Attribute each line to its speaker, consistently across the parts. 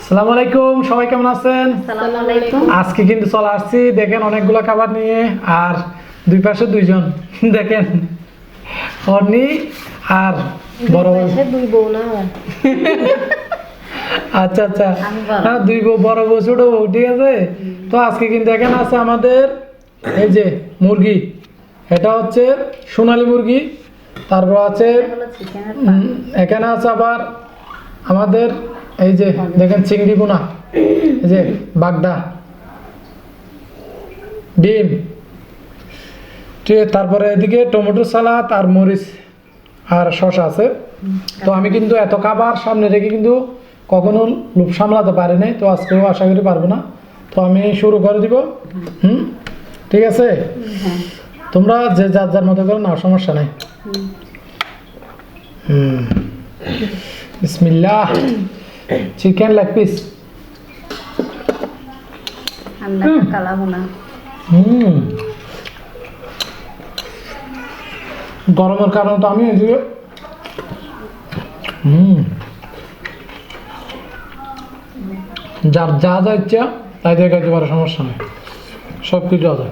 Speaker 1: আসসালামু আলাইকুম, সবাই কেমন আছেন?
Speaker 2: আসসালামু আলাইকুম।
Speaker 1: আজকে কিন্তু চলে আসছি দেখেন অনেকগুলো খাবার নিয়ে, আর দুই পাশে দুইজন দেখেন অর্নি আর বড়
Speaker 2: দুই বউ না
Speaker 1: আচ্ছা আচ্ছা
Speaker 2: আমি বড়।
Speaker 1: হ্যাঁ, দুই বউ, বড় বউ ছোট বউ, ঠিক আছে। তো আজকে কিন্তু এখানে আছে আমাদের এই যে মুরগি, এটা হচ্ছে সোনালী মুরগি। তারপর আছে এখানে আছে আবার আমাদের এই যে দেখেন চিংড়ি বোনা, এই যে বাগদা, ডিম, ঠিক আছে। তারপরে এদিকে টমেটো সালাদ আর মরিচ আর শসা আছে। তো আমি কিন্তু এত খাবার সামনে রেখে কিন্তু কখনো লোভ সামলাতে পারি নাই, তো আজকেও আশা করি পারবো না। তো আমি শুরু করে দিব। ঠিক আছে, তোমরা যে যার যার মতো করো, না সমস্যা নাই। বিসমিল্লাহ। Chicken leg piece.
Speaker 2: আমরা কালাবো না।
Speaker 1: গরমের কারণে তো আমি এদিকে যার যা যা ইচ্ছা তাই দিয়ে খাইতে পারে, সমস্যা নেই, সব কিছু আছে।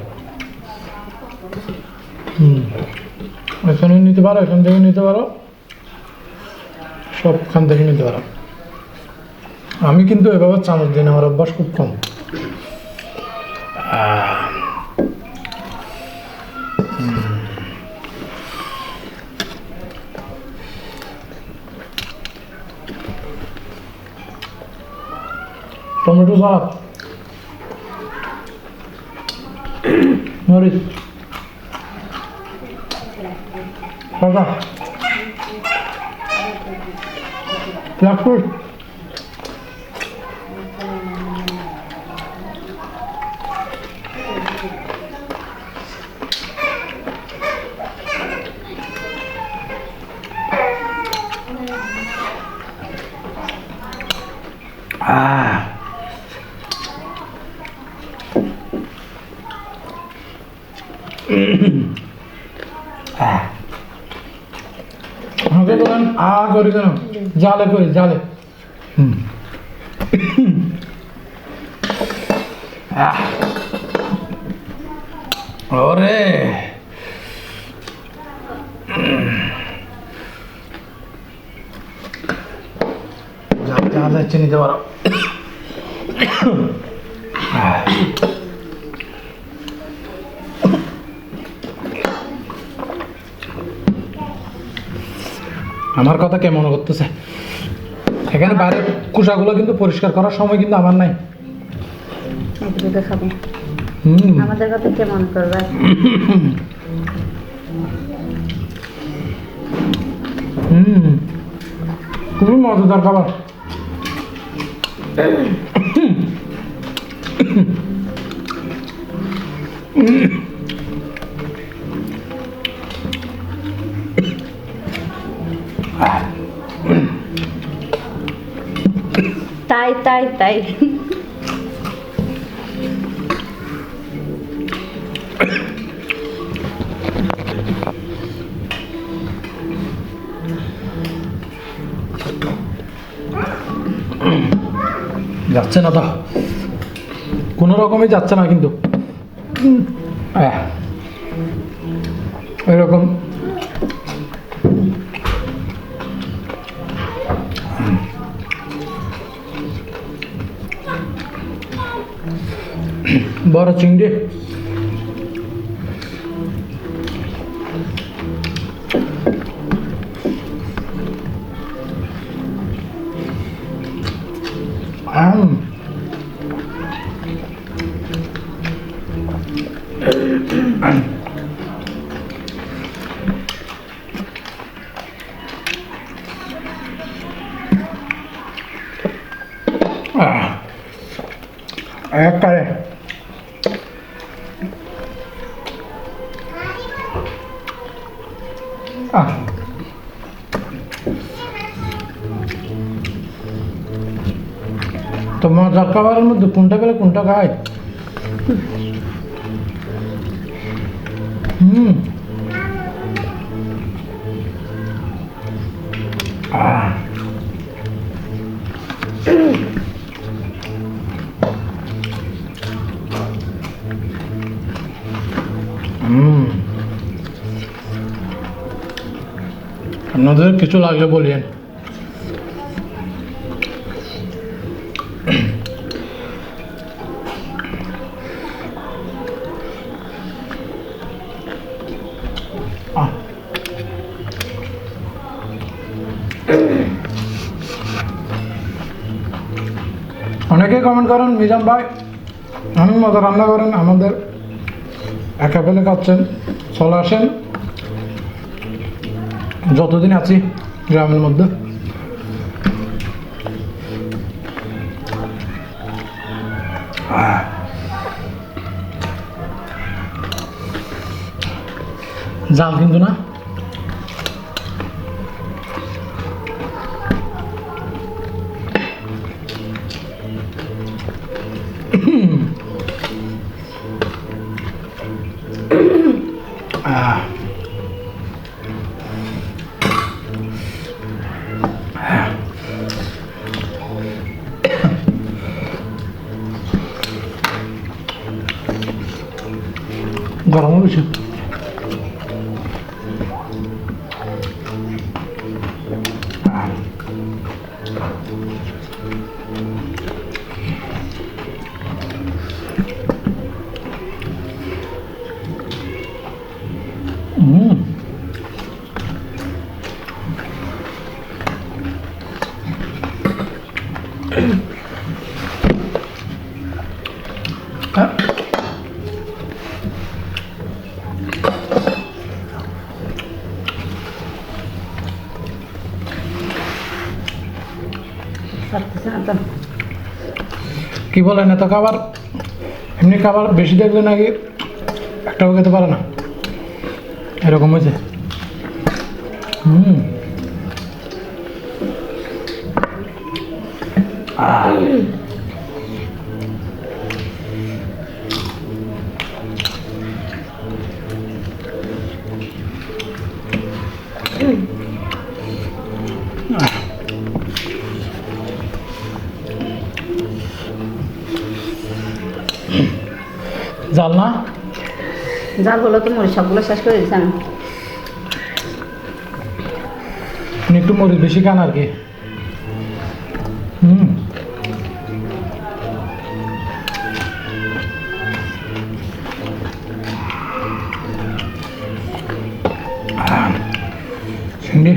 Speaker 1: এখানে নিতে পারো, এখান থেকে নিতে পারো, সবখান থেকে নিতে পারো। আমি কিন্তু এভাবে চামচ দিই না, আমার অভ্যাস খুব কম। টমেটো সালাদ, মরিচ, শসা, ব্ল্যাকফুট, আমাকে বলেন করি কেন, জালে করি, জালে। ওরে যা যাচ্ছে নিতে পারো। আমার কথা কে মনে করতেছে? এখানে বাইরের কুসাগুলো কিন্তু পরিষ্কার করার সময় কিন্তু আমার নাই।
Speaker 2: খাবো, আমাদের কথা কে মনে করবে?
Speaker 1: খুবই মজাদার খাবার।
Speaker 2: তাই তাই তাই
Speaker 1: যাচ্ছে না তো, কোনো রকমই যাচ্ছে না কিন্তু এরকম। বড় চিংড়ি, একবারে তো মজার খাবারের মধ্যে কোনটা পেলে কোনটা খায়? আপনাদের কিছু লাগলে বলিয়েন। অনেকেই কমেন্ট করেন মিজান ভাই অনেক মজা রান্না করেন, আমাদের একা ফেলে খাচ্ছেন, চলে আসেন যতদিন আছি গ্রামের মধ্যে। জাল কিন্তু না, গরম বেশি।
Speaker 2: পারতেছে না তো।
Speaker 1: কি বলেন, এত খাবার এমনি খাবার বেশি দেখলে নাকি একটাও খেতে পারে না, এরকম হয়েছে। জাল না,
Speaker 2: জাল হলো তো মরিচ সবগুলো শেষ করে দিচ্ছি আমি।
Speaker 1: আপনি একটু মরিচ বেশি খান আর কি। চিংড়ি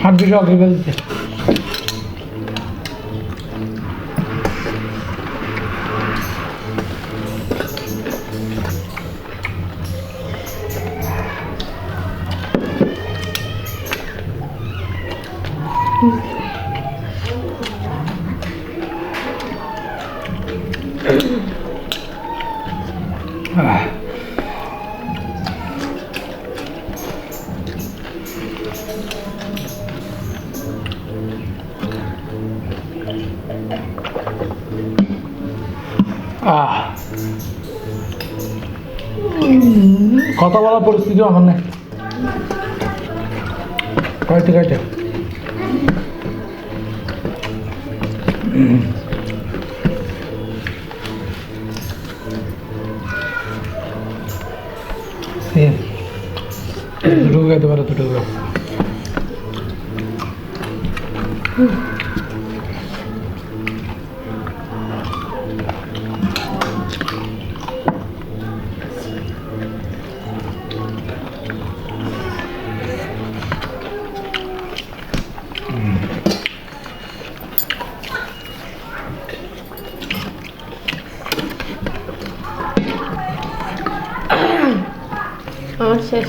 Speaker 1: হাত দুটো আগে বলছে। কথা বলার পরিস্থিতিও আমার নেই, খাইতে খাইতে। দুটো খাইতে পারে, দুটো
Speaker 2: আমার শেষ।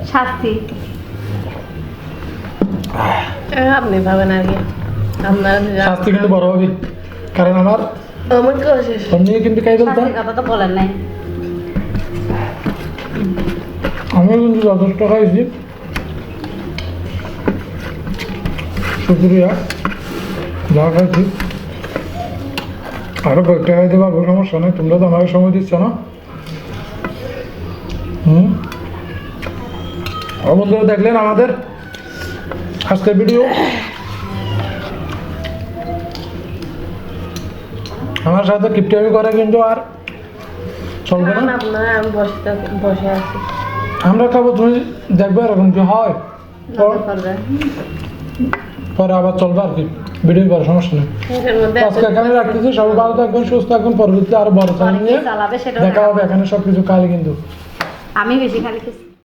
Speaker 2: শাস্তি আপনি পাবেন আর কি।
Speaker 3: আপনার
Speaker 1: শাস্তি কিন্তু বড় হবে, কারণ আমার
Speaker 3: আমার কাছে শেষ।
Speaker 1: অন্য কিন্তু খাই ফেলতাম।
Speaker 2: শাস্তির কথা তো বলেন নাই।
Speaker 1: আমি কিন্তু যথেষ্ট খাইছি, শুক্রিয়া যা খাইছি। আরো কয়েকটা খাইতে পারবো, সমস্যা নেই, তোমরা তো আমাকে সময় দিচ্ছ না। বন্ধুরা দেখলেন আমাদের আজকের ভিডিও। আমার সাথে কিপটামি করে কিন্তু আর চলবে না।
Speaker 3: আপনার আমি বসে আছি।
Speaker 1: আমরা খাবো, তুমি দেখবে এরকম কি হয়,
Speaker 2: নজর করবে।
Speaker 1: পরে আবার চলবে আর কি, ভিডিও করার সমস্যা নেই।
Speaker 3: এর মধ্যে
Speaker 1: তো আজকে এখানে রাখতেছি, সবাই ভালো থাকবেন, সুস্থ থাকবেন, পরবর্তীতে আরো বড় চ্যানেল নিয়ে
Speaker 2: চালাবে সেটা
Speaker 1: দেখা হবে। এখানে সবকিছু কালে কিন্তু
Speaker 2: আমি বেশি খালি খেয়েছি।